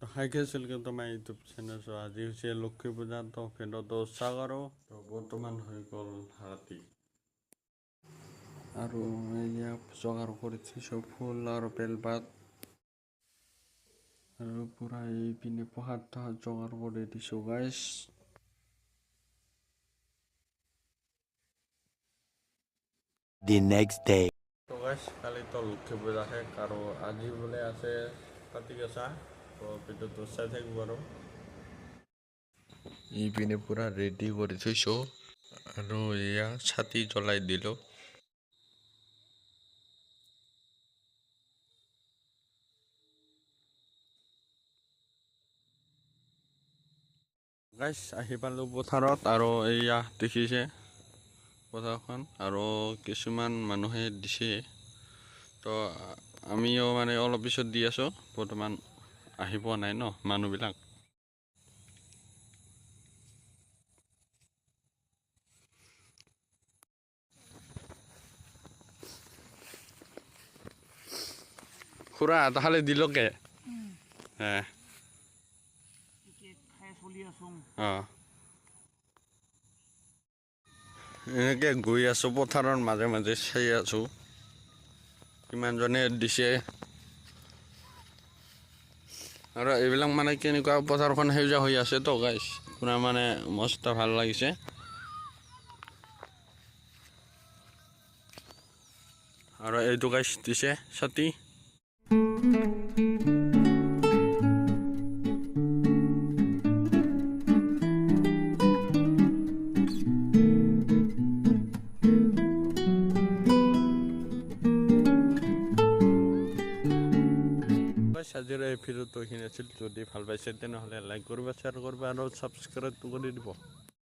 Hai guys, welcome to my YouTube channel. So আজি হৈছে লক্ষী পূজা তো ফিল্ডত উৎসাহ কৰোঁ তো বৰ্তমান হৈ গ'ল ৰাতি আৰু এয়া যোগাৰ কৰি থৈছোঁ ফুল আৰু বেলপাত আৰু পুৰা এইপিনে প্ৰসাদ যোগাৰ কৰি দিছোঁ গাইছ The next day. তো গাইছ কালি তো লক্ষী পূজা শেষ আৰু আজি বোলে আছে কাতি গছা তো ভিডিঅ'টো চাই থাকিব আৰু এইপিনে পুৰা ৰেডি কৰি থৈছোঁ আৰু এয়া ছাতি জ্বলাই দিলোঁ গাইছ আহি পালোঁ পথাৰত আৰু এয়া দেখিছে পথাৰখন আৰু কিছুমান মানুহে দিছে তো আমিও মানে অলপ পিছত দি আছোঁ বৰ্তমান আহি পোৱা নাই ন মানুহবিলাক খুৰা তাহলে দিলকে হ্যাঁ এনেকে গৈ আছোঁ পথাৰৰ মাজে মাজে চাই আছোঁ কিমানজনে দিছে আৰু এইবিলাক মানে কেনেকুৱা পথাৰখন সেউজীয়া হৈ আছে তো গাইছ পুৰা মানে মস্ত ভাল লাগিছে আৰু এইটো গাইছ দিছে ছাতি আজিৰ এই ভিডিঅ'টো এইখিনি আছিল যদি ভাল পাইছে তেনেহ'লে লাইক কৰিব শ্বেয়াৰ কৰিব আৰু ছাবস্ক্ৰাইব কৰি দিব